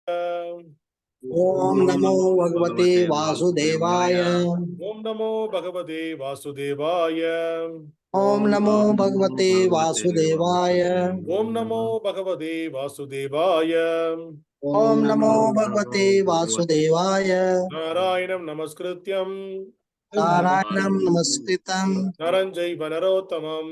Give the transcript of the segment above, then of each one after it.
Om Namo Bhagavate Vasudevaya. Om Namo Bhagavate Vasudevaya. Om Namo Bhagavate Vasudevaya. Om Namo Bhagavate Vasudevaya. Om Namo Bhagavate Vasudevaya. Narayanam Namaskrityam Narayanam Namaskritam Naranjaiva Narottamam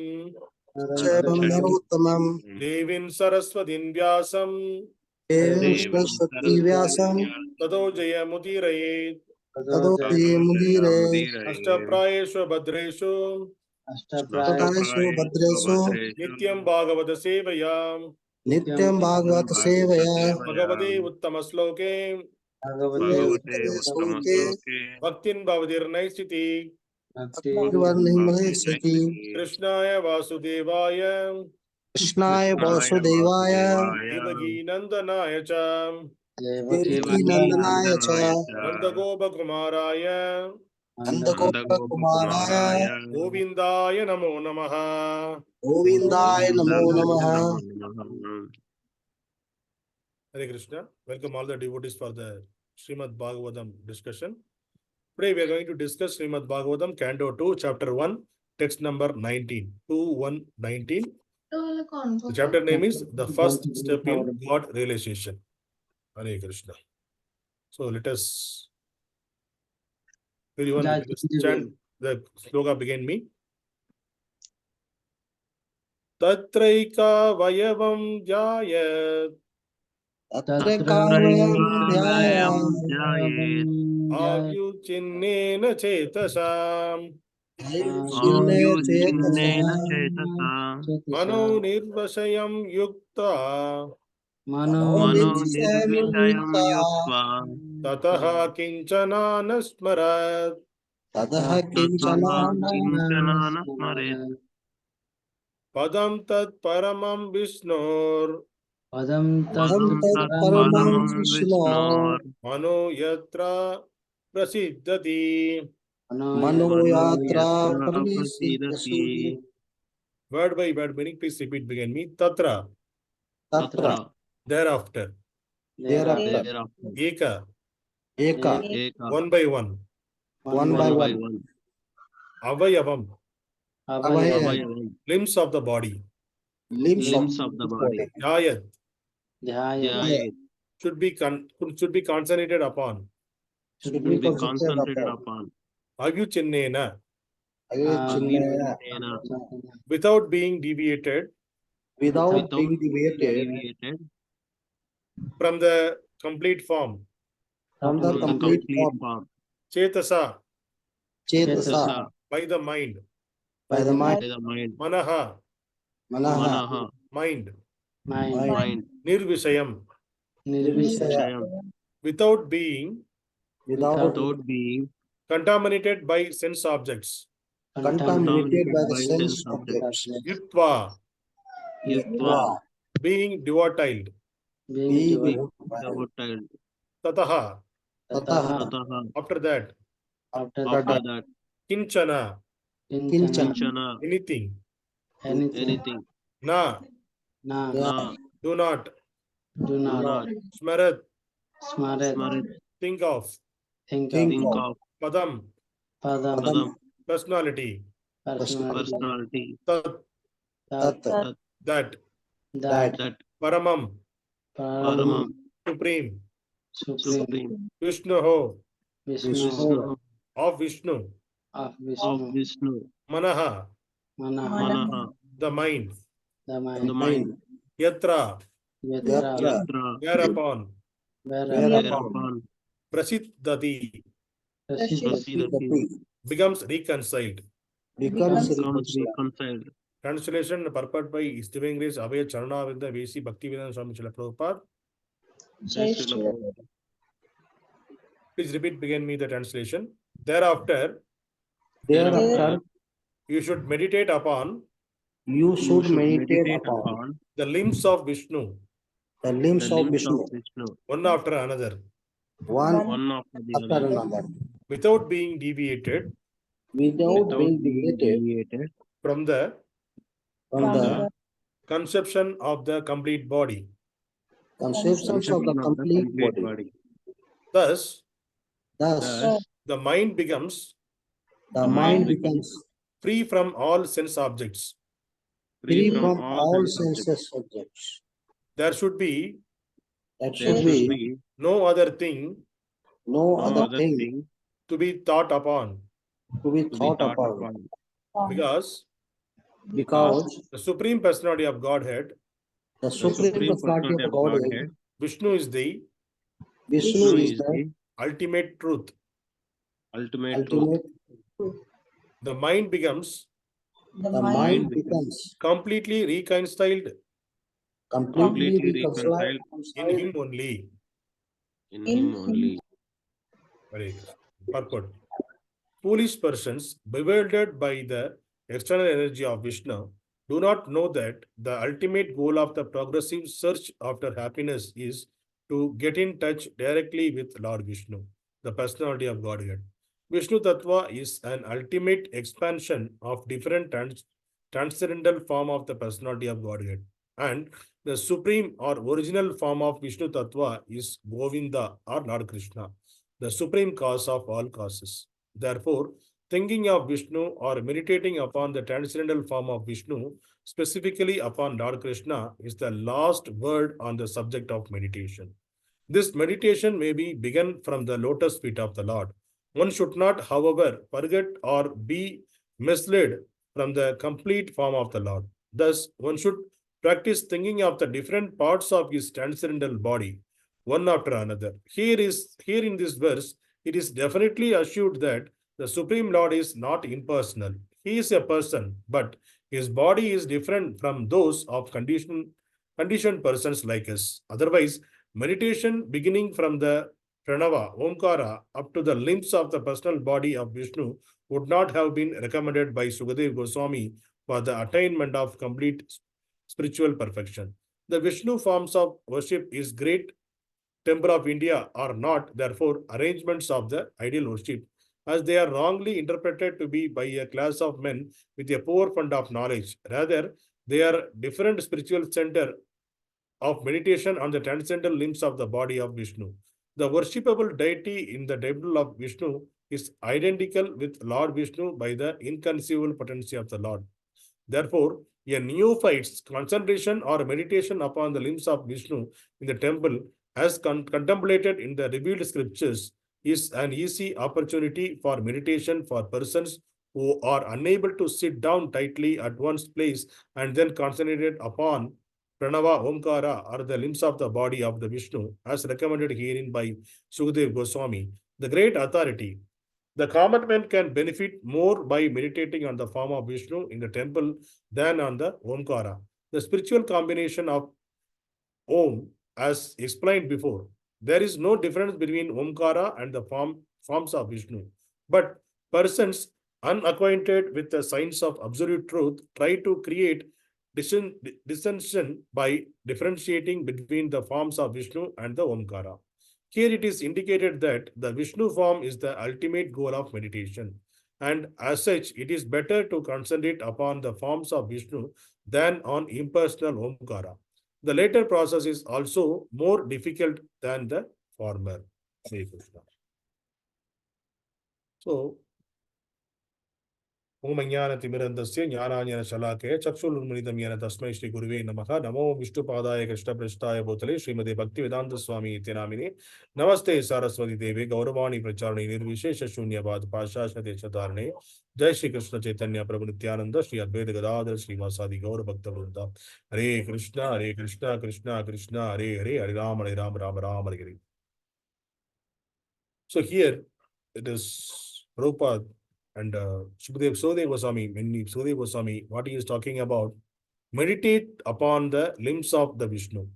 Chaivam Narottamam Devim Saraswatin Vyasam Devim Saraswati Vyasam Tato Jayamudiraye Tadopi Mudire Ashtaprayeshu Bhadreshu Tataḥ Bhadresu Nityam Bhagavata Sevayam Nityam Bhagavat Sevaya Bhagavate Uttamasloke Bhagavate Sloke Bhaktin Bhavadir Naisiti Bhaktivarnimale Sati Krishnaya Vasudevaya Krishnaya Vasudevaya Devaki Nandanaya Cha Devaki Nandanaya Cha Nandagopa Kumaraya Nandagopa Kumaraya Govindaya Namo Namaha. Govindaya Namo Namaha. Hare Krishna. Welcome all the devotees for the Srimad Bhagavatam discussion. Today we are going to discuss Srimad Bhagavatam, Canto 2, Chapter 1, text number 19. 2.1.19. The chapter name is The First Step in God Realization. Hare Krishna. So let us chant the sloka begin me. Tatraikāvayavaṁ dhyāyed tatraikāvayavaṁ avyucchinnena cetasā avyucchinnena cetasā mano nirviṣayaṁ yuktvā mano nirviṣayaṁ yuktvā tataḥ kiñcana smaret tataḥ kiñcana smaret padam paramam viṣṇor padam paramam viṣṇor mano yatra prasīdati mano yatra prasīdati. Word by word meaning, please repeat begin me. Tatra, thereafter. Eka, one by one. Avayavam, limbs of the body. Dhyāyet, should be concentrated upon. Avyucchinnena, without being deviated from the complete form. Cetasā, by the mind. Manaḥ, mind. Nirviṣayam, without being contaminated by sense objects. Yuktvā, being dovetailed. Tataḥ, after that. Kiñcana, anything. Na, do not. Smaret, think of. Padam, personality. That. Paramam, supreme. viṣṇoḥ, of viṣṇu. manaḥ, the mind. Yatra, whereupon. Prasīdati, becomes reconciled. Translation purport by His Divine Grace Abhay Charanavinda V.C. Bhaktivedanta Swami Srila Prabhupada. Please repeat begin me the translation. Thereafter, you should meditate upon the limbs of Viṣṇu, one after another, without being deviated from the conception of the complete body. conceptions of the complete body. Thus, Thus, the mind becomes the mind becomes free from all sense objects. free from all senses objects. There should be That should be no other thing no other thing to be thought upon, to be thought upon, because because the Supreme Personality of Godhead, the Supreme Personality of Godhead, Viṣṇu, is the Viṣṇu is the ultimate truth. ultimate. The mind becomes The mind becomes completely reconciled completely reconciled in Him only. Very good. Purport. Foolish persons, bewildered by the external energy of Vishnu, do not know that the ultimate goal of the progressive search after happiness is to get in touch directly with Lord Vishnu, the personality of Godhead. Vishnu Tattva is an ultimate expansion of different transcendental form of the personality of Godhead. And the supreme or original form of Vishnu Tattva is Govinda or Lord Krishna, the supreme cause of all causes. Therefore, thinking of Vishnu or meditating upon the transcendental form of Vishnu, specifically upon Lord Krishna, is the last word on the subject of meditation. This meditation may be begun from the lotus feet of the Lord. One should not, however, forget or be misled from the complete form of the Lord. Thus, one should practice thinking of the different parts of his transcendental body, one after another. Here in this verse, it is definitely assured that the Supreme Lord is not impersonal. He is a person, but his body is different from those of conditioned persons like us. Otherwise, meditation beginning from the Pranava, Omkara, up to the limbs of the personal body of Vishnu would not have been recommended by Sukadeva Goswami for the attainment of complete spiritual perfection. The Vishnu forms of worship is great temple of India are not, therefore, arrangements of the ideal worship, as they are wrongly interpreted to be by a class of men with a poor fund of knowledge. Rather, they are different spiritual center of meditation on the transcendental limbs of the body of Vishnu. The worshipable deity in the temple of Vishnu is identical with Lord Vishnu by the inconceivable potency of the Lord. Therefore, a neophyte's concentration or meditation upon the limbs of Vishnu in the temple, as contemplated in the revealed scriptures, is an easy opportunity for meditation for persons who are unable to sit down tightly at one's place and then concentrate upon Pranava, Omkara, or the limbs of the body of the Vishnu, as recommended herein by Sukadeva Goswami, the great authority. The common man can benefit more by meditating on the form of Vishnu in the temple than on the Omkara. The spiritual combination of Om, as explained before, there is no difference between Omkara and the forms of Vishnu. But persons unacquainted with the science of absolute truth try to create dissension by differentiating between the forms of Vishnu and the Omkara. Here it is indicated that the Vishnu form is the ultimate goal of meditation. And as such, it is better to concentrate upon the forms of Vishnu than on impersonal Omkara. The later process is also more difficult than the former. So, ओमज्ञानतिमिरन्दस्य ज्ञानाञ्जन शलाकया चक्षुरुन्मिलितं येन तस्मै श्री गुरुवे नमः। नमो विष्णुपादाय कृष्णप्रेष्ठाय भूतले श्रीमते भक्तिवेदांत स्वामी इति नामिने। नमस्ते सारस्वती देवे गौरवाणी प्रचारिणे निर्विशेष शून्यवाद पाशाशदेशधारिणे। जय श्री कृष्ण चैतन्य प्रभु नित्यानंद श्री अद्वैत गदाधर श्रीवासादि गौर भक्तवृंद। हरे कृष्णा कृष्णा कृष्णा हरे हरे, हरे Ram Ram Ram Hare Hare. So here it is Prabhupada and Sukadeva Goswami, mainly Sukadeva Goswami, what he is talking about, meditate upon the limbs of the Vishnu.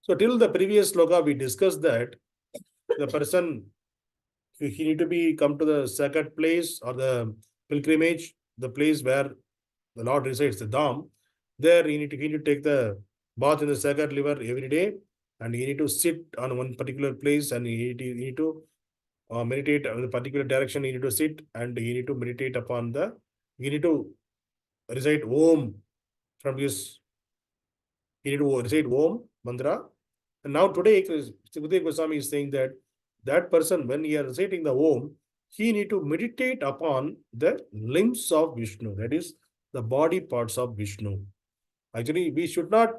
So till the previous sloka, we discussed that the person, he need to be come to the sacred place or the pilgrimage, the place where the Lord resides, the Dham. There he need to take the bath in the sacred river every day, and he need to sit on one particular place, and he need to meditate on the particular direction. You need to sit and you need to meditate upon you need to recite Om from this, you need to recite Om mantra, And now today, Sukhdev Goswami is saying that that person, when he is reciting the Om, he need to meditate upon the limbs of Viṣṇu, that is, the body parts of Viṣṇu. Actually, we should not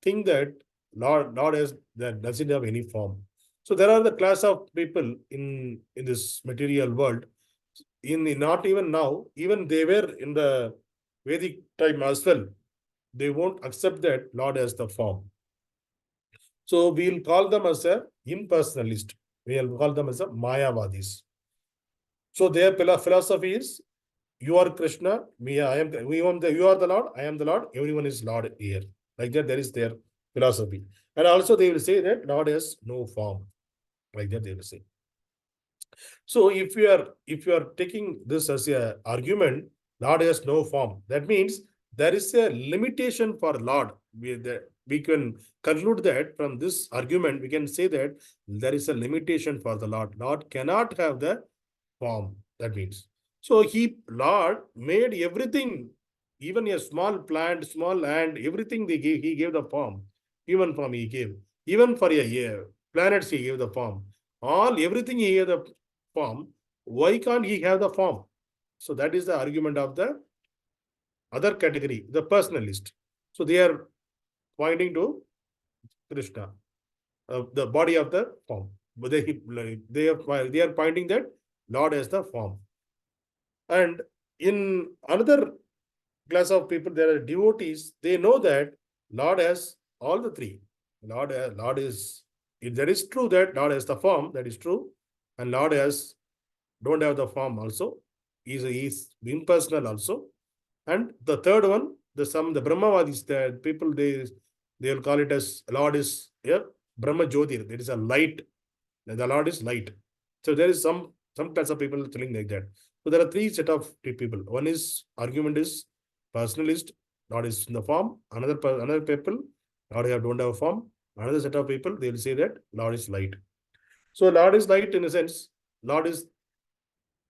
think that Lord has that doesn't have any form. So there are the class of people in this material world. Not even now, even they were in the Vedic time as well. They won't accept that Lord has the form. So we'll call them as a impersonalist. We'll call them as a Mayavadis. So their philosophy is, you are Krishna, you are the Lord, I am the Lord, everyone is Lord here. Like that, there is their philosophy. And also they will say that Lord has no form. Like that they will say. So if you are taking this as a argument, Lord has no form, that means there is a limitation for Lord. We can conclude that from this argument, we can say that there is a limitation for the Lord. Lord cannot have the form. That means, so Lord made everything, even a small plant, small ant, everything he gave the form. Human form he gave. Even for a planets he gave the form. Everything he gave the form. Why can't he have the form? So that is the argument of the other category, the personalist. So they are pointing to Krishna, the body of the form. But they are pointing that Lord has the form. And in another class of people, there are devotees. They know that Lord has all the three. Lord is, if that is true that Lord has the form, that is true, and Lord don't have the form also. He is impersonal also. And the third one, the Brahmavadis, the people they will call it as Lord is Brahma Jyotir. There is a light. The Lord is light. So there is some class of people telling like that. So there are three set of people. One is argument is personalist. Lord is in the form. Another people, Lord don't have a form. Another set of people, they will say that Lord is light. So Lord is light in a sense. Lord is,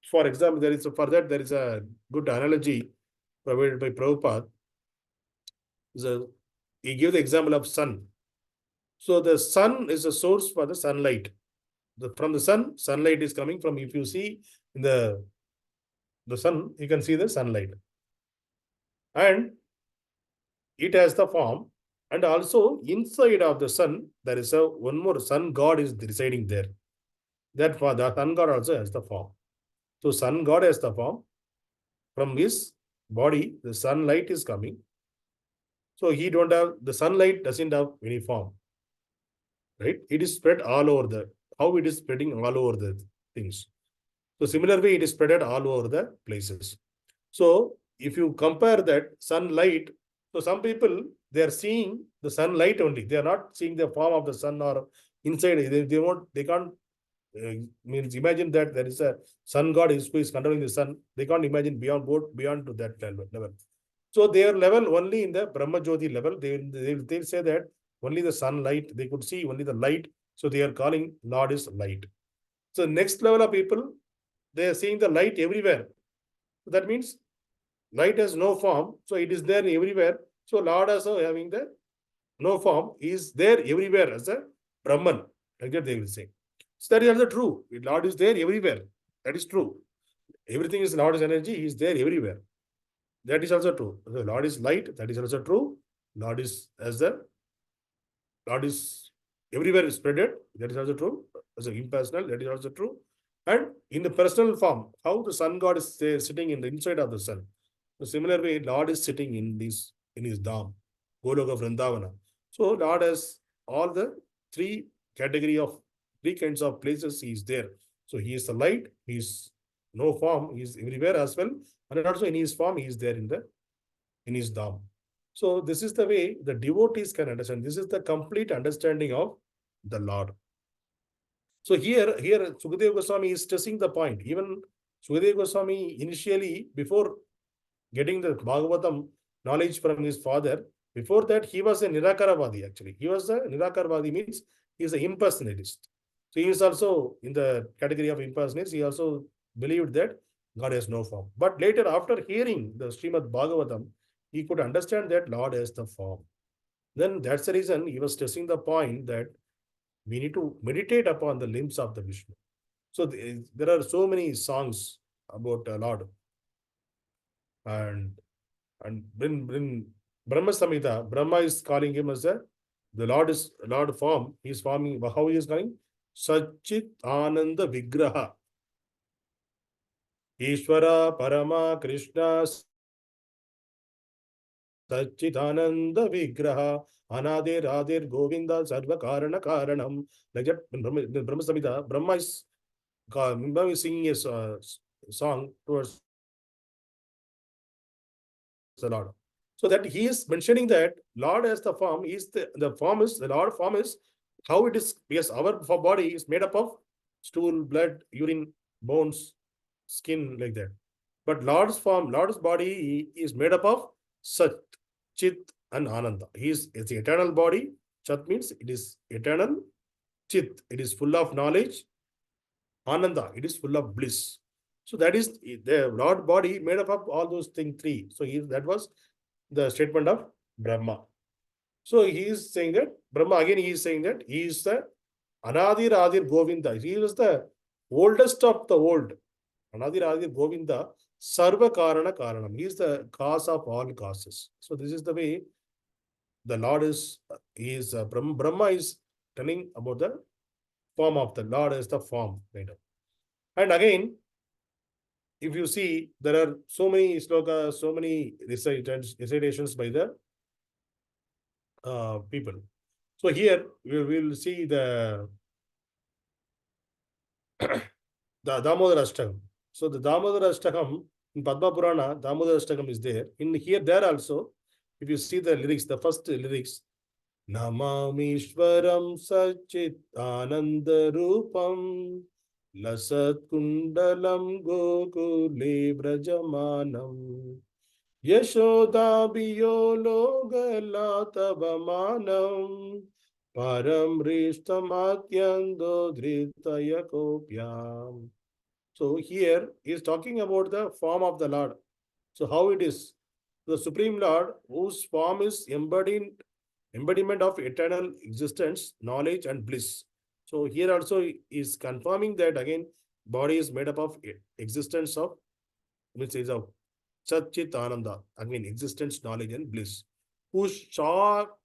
for example, there is a good analogy provided by Prabhupada. So he gave the example of sun. So the sun is a source for the sunlight. From the sun, sunlight is coming from, if you see in the sun, you can see the sunlight. And it has the form. And also inside of the sun, there is one more sun god is residing there. Therefore, the sun god also has the form. So sun god has the form. From his body, the sunlight is coming. So the sunlight doesn't have any form. Right? It is spread all over how it is spreading all over the things. So similarly, it is spread all over the places. So if you compare that sunlight, so some people, they are seeing the sunlight only. They are not seeing the form of the sun or inside. They can't means imagine that there is a sun god who is controlling the sun. They can't imagine beyond to that level. So their level only in the Brahma Jyoti level, they'll say that only the sunlight, they could see only the light. So they are calling Lord is light. So next level of people, they are seeing the light everywhere. That means light has no form, so it is there everywhere. So Lord also having the no form is there everywhere as a Brahman. Like that they will say. So that is also true. Lord is there everywhere. That is true. Everything is Lord's energy. He is there everywhere. That is also true. The Lord is light. That is also true. Lord is everywhere spreaded. That is also true. As an impersonal, that is also true. And in the personal form, how the sun god is sitting in the inside of the sun. So similar way, Lord is sitting in his dham, Goloka Vrindavana. So Lord has all the three kinds of places he is there. So he is the light, he is no form, he is everywhere as well. And also in his form, he is there in his dham. So this is the way the devotees can understand. This is the complete understanding of the Lord. So here Sukadeva Goswami is stressing the point. Even Sukadeva Goswami initially, before getting the Bhagavatam knowledge from his father, before that he was a Nirakaravadi actually. He was a Nirakaravadi, means he is an impersonalist. So he is also in the category of impersonalists. He also believed that God has no form. But later, after hearing the Srimad Bhagavatam, he could understand that Lord has the form. Then that's the reason he was stressing the point that we need to meditate upon the limbs of the Vishnu. So there are so many songs about Lord. And when Brahma Samhita, Brahma is calling him as the Lord form. He is forming, how he is calling? Satchit Ananda Vigraha. Ishvara Parama Krishna Satchitananda Vigraha Anadir Adir Govinda Sarva Karana Karanam. Like that, in Brahma Samhita, Brahma is singing a song towards the Lord. So that he is mentioning that Lord as the form is the Lord form is how it is, because our body is made up of stool, blood, urine, bones, skin, like that. But Lord's form, Lord's body is made up of Sat, Chit, and Ananda. It's the eternal body. Chat means it is eternal. Chit, it is full of knowledge. Ananda, it is full of bliss. So that is the Lord body made up of all those things three. So that was the statement of Brahma. So he is saying that Brahma again, he is saying that he is the Anadir Adir Govinda. He is the oldest of the old. Anadir Adir Govinda, Sarva Karana Karanam. He is the cause of all causes. So this is the way the Lord is. Brahma is telling about the form of the Lord as the form made up. And again, if you see, there are so many slokas, so many recitations by the people. So here we will see the Damodara Ashtakam. So the Damodara Ashtakam in Padma Purana, Damodara Ashtakam is there. In here, there also, if you see the lyrics, the first lyrics, Namamishwaram Sachit Ananda Rupam Lasat Kundalam Gokule Brajamanam Yashoda Biyolo Galatabamanam Param Rishtamathyando Dhritaya Kopyam. So here he is talking about the form of the Lord. So how it is? The Supreme Lord, whose form is embodiment of eternal existence, knowledge, and bliss. So here also is confirming that again, body is made up of existence of, which is of Satchit Ananda, again existence, knowledge, and bliss. Whose sharp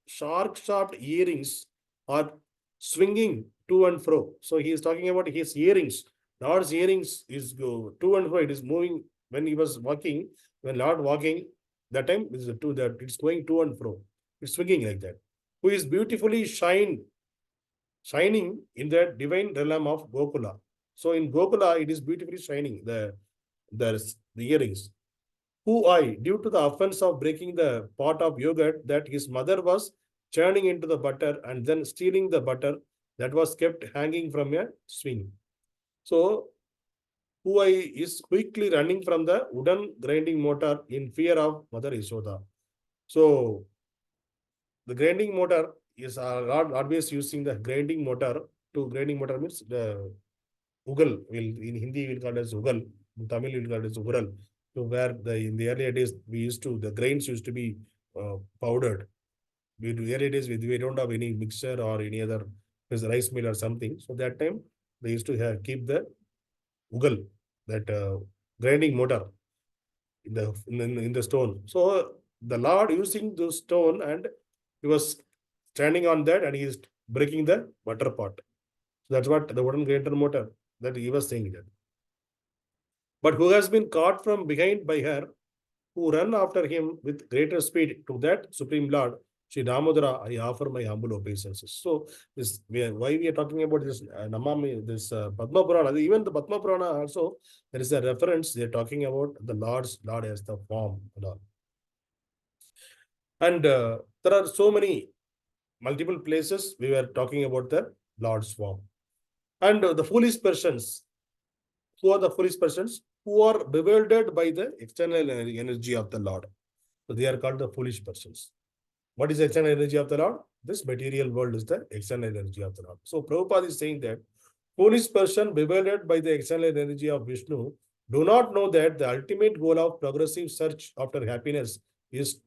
earrings are swinging to and fro. So he is talking about his earrings. Lord's earrings is go to and fro. It is moving when he was walking. When Lord walking, that time is it's going to and fro. It's swinging like that. Who is beautifully shining in the divine realm of Gokula. So in Gokula, it is beautifully shining, the earrings. Who due to the offense of breaking the pot of yogurt that his mother was churning into the butter and then stealing the butter that was kept hanging from a swing. So who is quickly running from the wooden grinding motor in fear of Mother Yashoda. So the grinding motor is always using the grinding motor. Grinding motor means the ugal. In Hindi we'll call it as ugal. In Tamil we'll call it as ural. So where in the earlier days the grains used to be powdered. In the earlier days we don't have any mixer or any other rice mill or something. So that time they used to keep the ugal, that grinding motor in the stone. So the Lord using the stone, and he was standing on that and he is breaking the butter pot. So that's what the wooden grinder motor that he was saying that. But who has been caught from behind by her, who run after him with greater speed to that Supreme Lord, Sri Damodara, I offer my humble obeisances. So why we are talking about this Padma Purana, even the Padma Purana also, there is a reference, they are talking about the Lord as the form and all. And there are so many multiple places we were talking about the Lord's form. And the foolish persons, who are the foolish persons? Who are bewildered by the external energy of the Lord. So they are called the foolish persons. What is the external energy of the Lord? This material world is the external energy of the Lord. So Prabhupada is saying that foolish person bewildered by the external energy of Vishnu do not know that the ultimate goal of progressive search after happiness is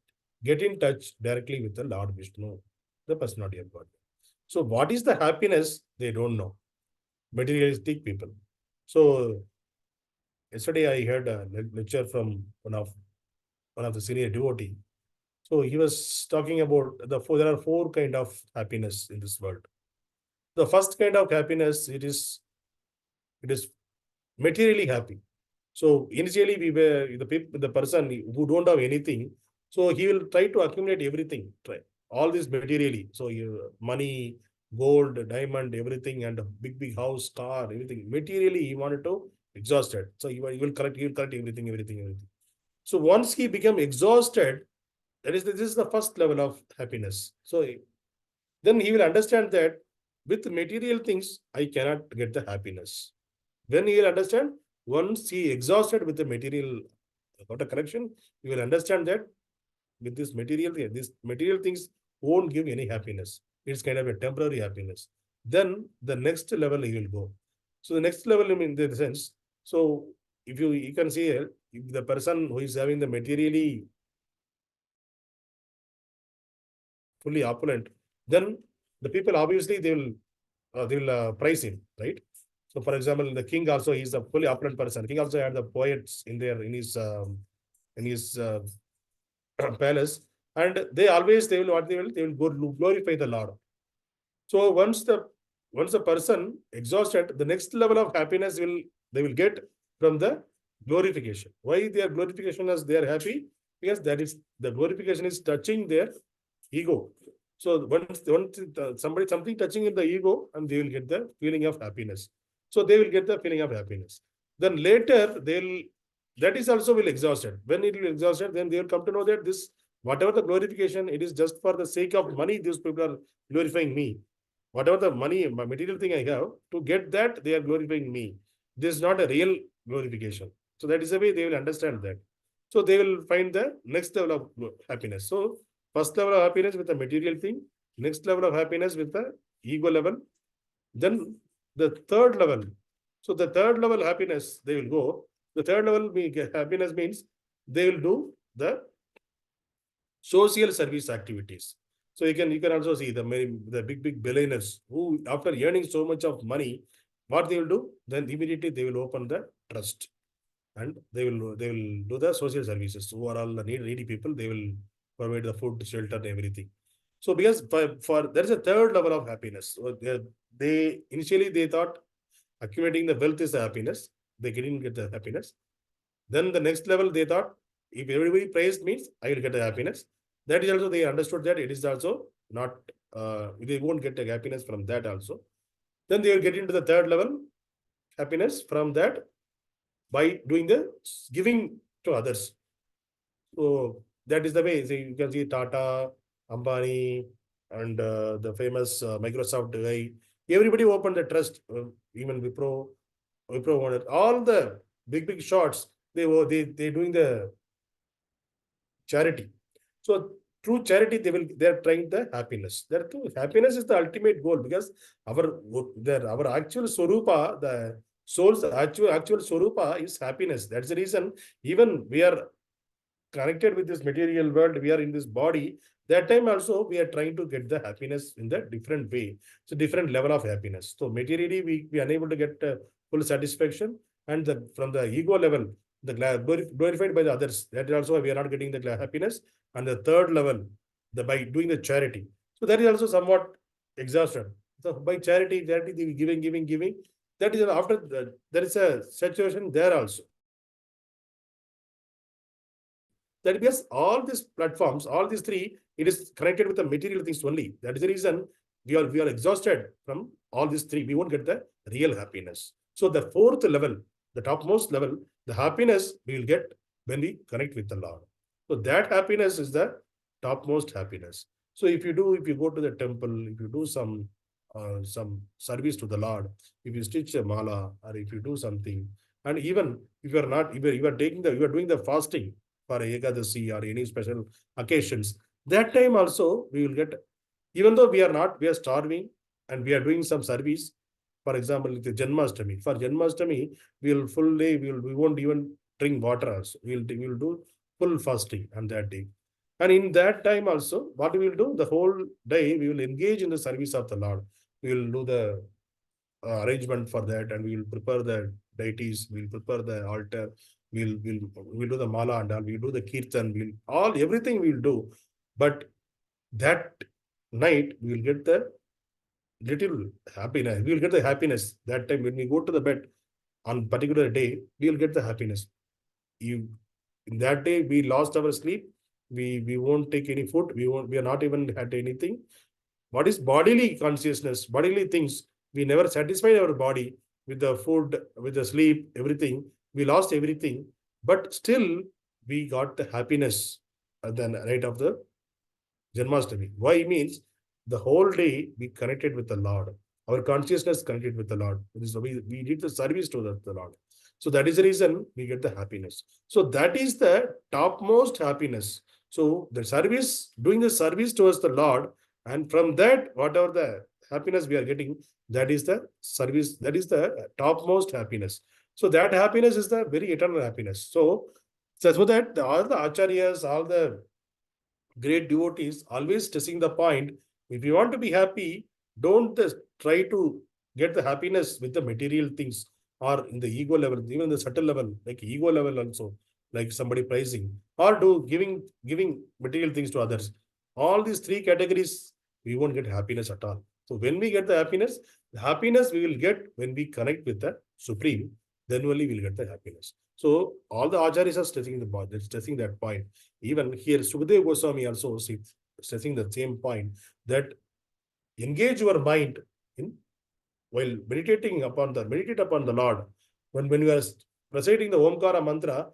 get in touch directly with the Lord Vishnu, the personality of God. So what is the happiness? They don't know. Materialistic people. So yesterday I heard a lecture from one of the senior devotee. So he was talking about there are four kind of happiness in this world. The first kind of happiness, it is materially happy. So initially we were the person who don't have anything, so he will try to accumulate everything, all this materially. So money, gold, diamond, everything, and a big house, car, everything. Materially he wanted to exhausted. So he will collect everything. So once he become exhausted, this is the first level of happiness. So then he will understand that with material things, I cannot get the happiness. Then he will understand, once he exhausted with the material, got a correction, you will understand that with this material things won't give any happiness. It's kind of a temporary happiness. Then the next level he will go. So the next level in the sense, so if you can see here, if the person who is having the materially fully opulent, then the people obviously they will price him, right? So for example, the king also, he is a fully opulent person. King also had the poets in his palace, and they will glorify the Lord. So once the person exhausted, the next level of happiness they will get from the glorification. Why their glorification is they are happy? Because that is the glorification is touching their ego. So once something touching in the ego, and they will get the feeling of happiness. So they will get the feeling of happiness. Then later that is also will exhausted. When it will exhausted, then they will come to know that this whatever the glorification, it is just for the sake of money. These people are glorifying me. Whatever the money, material thing I have, to get that they are glorifying me. This is not a real glorification. So that is the way they will understand that. So they will find the next level of happiness. So first level of happiness with the material thing, next level of happiness with the ego level, then the third level. So the third level happiness, they will go. The third level happiness means they will do the social service activities. So you can also see the big billionaires who, after earning so much of money, what they will do? Then immediately they will open the trust, and they will do the social services. Who are all the needy people, they will provide the food, shelter, and everything. So because for there is a third level of happiness. So they initially they thought accumulating the wealth is the happiness. They didn't get the happiness. Then the next level they thought, if everybody praised means I will get the happiness. That is also they understood that it is also not they won't get the happiness from that also. Then they will get into the third level happiness from that by doing the giving to others. So that is the way. So you can see Tata, Ambani, and the famous Microsoft guy. Everybody opened the trust. Even Wipro wanted all the big shots. They doing the charity. So through charity, they are trying the happiness. Happiness is the ultimate goal, because our actual swarupa, the soul's actual swarupa is happiness. That's the reason even we are connected with this material world, we are in this body. That time also we are trying to get the happiness in the different way. So different level of happiness. So materially we are unable to get full satisfaction, and from the ego level, the glorified by the others, that is also we are not getting the happiness. And the third level, by doing the charity, so that is also somewhat exhausted. So by charity they giving, that is after there is a saturation there also. That because all these platforms, all these three, it is connected with the material things only. That is the reason we are exhausted from all these three. We won't get the real happiness. So the fourth level, the topmost level, the happiness we will get when we connect with the Lord. So that happiness is the topmost happiness. So if you go to the temple, if you do some service to the Lord, if you stitch a mala, or if you do something, and even if you are not, if you are doing the fasting for Ekadasi or any special occasions, that time also we will get, even though we are starving and we are doing some service. For example, the Janmashtami. For Janmashtami, we won't even drink water also. We will do full fasting on that day. And in that time also, what we will do, the whole day, we will engage in the service of the Lord. We will do the arrangement for that, and we will prepare the deities, we will prepare the altar, we'll do the mala and all, we'll do the kirtan, everything we'll do. But that night, we will get the little happiness. We will get the happiness that time when we go to the bed on particular day, we will get the happiness. In that day, we lost our sleep. We won't take any food. We are not even had anything. What is bodily consciousness, bodily things? We never satisfied our body with the food, with the sleep, everything. We lost everything, but still we got the happiness at the night of the Janmashtami. Why? Means the whole day we connected with the Lord. Our consciousness connected with the Lord. We did the service to the Lord. So that is the reason we get the happiness. So that is the topmost happiness. So the service, doing the service towards the Lord, and from that, whatever the happiness we are getting, that is the service, that is the topmost happiness. So that happiness is the very eternal happiness. So that all the acharyas, all the great devotees always stressing the point, if you want to be happy, don't just try to get the happiness with the material things or in the ego level, even the subtle level, like ego level also, like somebody praising, or do giving material things to others. All these three categories, we won't get happiness at all. So when we get the happiness we will get when we connect with the Supreme, then only we'll get the happiness. So all the acharyas are stressing that point. Even here, Sukadeva Goswami also stressing the same point, that engage your mind in while meditate upon the Lord. When you are reciting the Omkara mantra,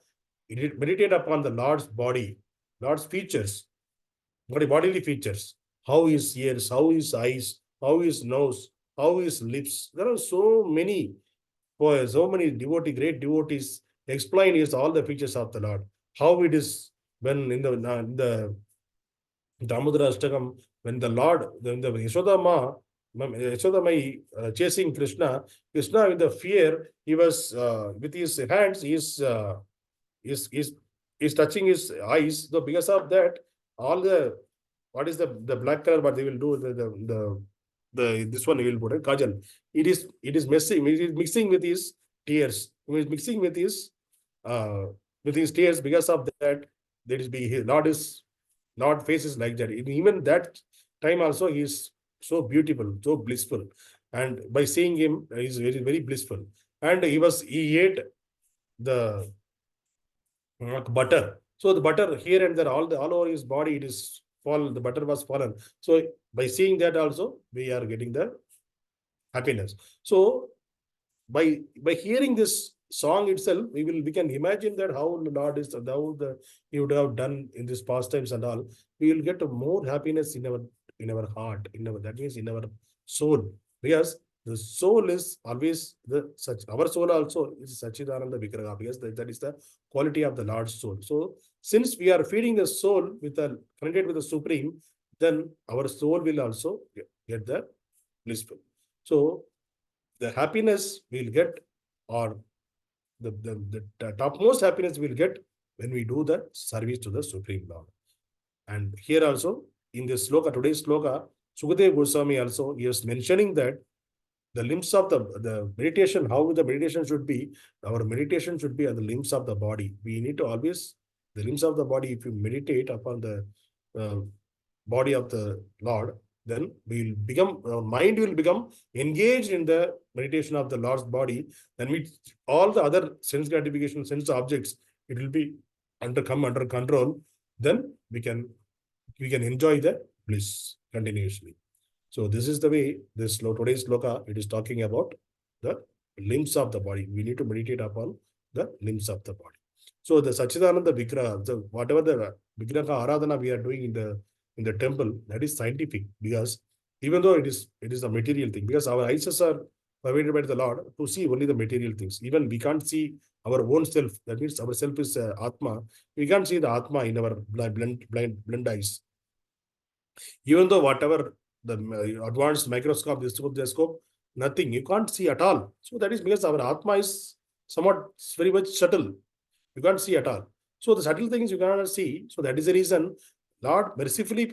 meditate upon the Lord's body, Lord's features, bodily features. How his ears, how his eyes, how his nose, how his lips. There are so many great devotees explain is all the features of the Lord. How it is when in the Damodara Ashtakam, when the Lord, when the Yashoda Mai chasing Krishna with the fear, he was with his hands, is touching his eyes. So because of that, all the what is the black color, what they will do, this one he will put a kajal. It is mixing with his tears. He is mixing with his tears. Because of that, there is his Lord face is like that. Even that time also he is so beautiful, so blissful, and by seeing him, he is very, very blissful. And he ate the butter. So the butter here and there, all over his body, the butter was fallen. So by seeing that also, we are getting the happiness. So by hearing this song itself, we can imagine that how the Lord is, he would have done in this pastimes and all. We will get more happiness in our heart, that means in our soul, because the soul is always our soul also is Sachidananda Vigraha, because that is the quality of the Lord's soul. So since we are feeding the soul connected with the Supreme, then our soul will also get the blissful. So the happiness we'll get, or the topmost happiness we'll get when we do the service to the Supreme Lord. And here also, in this sloka, today's sloka, Sukadeva Goswami also is mentioning that the limbs of the meditation, how the meditation should be, our meditation should be on the limbs of the body. We need to always, the limbs of the body, if you meditate upon the body of the Lord, then our mind will become engaged in the meditation of the Lord's body. Then all the other sense gratification, sense objects, it will be under control. Then we can enjoy the bliss continuously. So this is the way today's sloka, it is talking about the limbs of the body. We need to meditate upon the limbs of the body. So the Sachidananda Vigraha, whatever the Vigraha Aradhana we are doing in the temple, that is scientific, because even though it is a material thing, because our eyes are provided by the Lord to see only the material things. Even we can't see our own self. That means our self is Atma. We can't see the Atma in our blind eyes. Even though whatever the advanced microscope, telescope, nothing, you can't see at all. So that is because our Atma is somewhat very much subtle. You can't see at all. So the subtle things you cannot see. So that is the reason Lord mercifully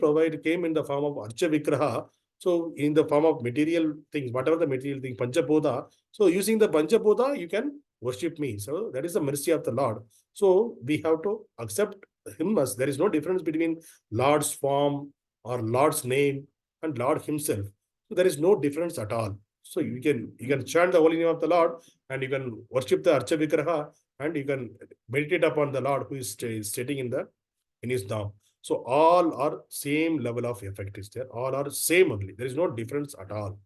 came in the form of Archa Vigraha. So in the form of material things, whatever the material thing, Panchaboda. So using the Panchaboda, you can worship me. So that is the mercy of the Lord. So we have to accept him as there is no difference between Lord's form or Lord's name and Lord himself. So there is no difference at all. So you can chant the holy name of the Lord and you can worship the Archa Vigraha and you can meditate upon the Lord who is sitting in his dham. So all are same level of effect is there. All are same only. There is no difference at all.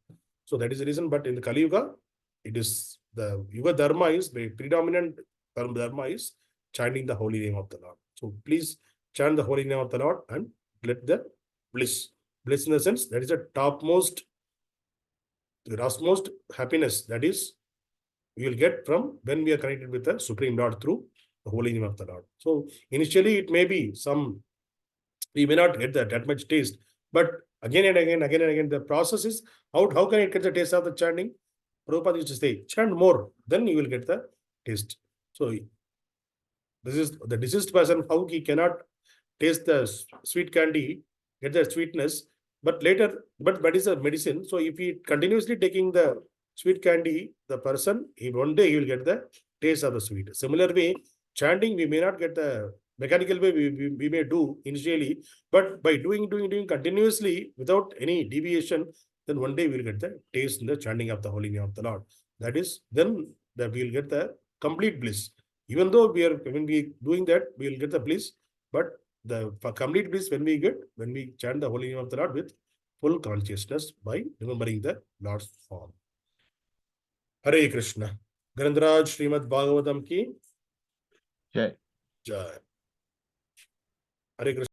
So that is the reason. But in the Kali Yuga, it is the Yuga Dharma is the predominant Dharma is chanting the holy name of the Lord. So please chant the holy name of the Lord and let the bliss. Bliss in the sense that is the topmost, the grossmost happiness that is we will get from when we are connected with the Supreme Lord through the holy name of the Lord. So initially it may be we may not get that much taste, but again and again, the process is how can it get the taste of the chanting? Prabhupada used to say, chant more, then you will get the taste. So this is the deceased person, how he cannot taste the sweet candy, get the sweetness, but later, but is a medicine. So if he continuously taking the sweet candy, the person, one day he will get the taste of the sweet. Similar way, chanting, we may not get the mechanical way we may do initially, but by doing continuously without any deviation, then one day we will get the taste in the chanting of the holy name of the Lord. That is, then we will get the complete bliss. Even though when we doing that, we will get the bliss, but the complete bliss when we chant the holy name of the Lord with full consciousness by remembering the Lord's form. Hare Krishna. Grandraj Srimad Bhagavatam ki Jai. Jai. Hare Krishna.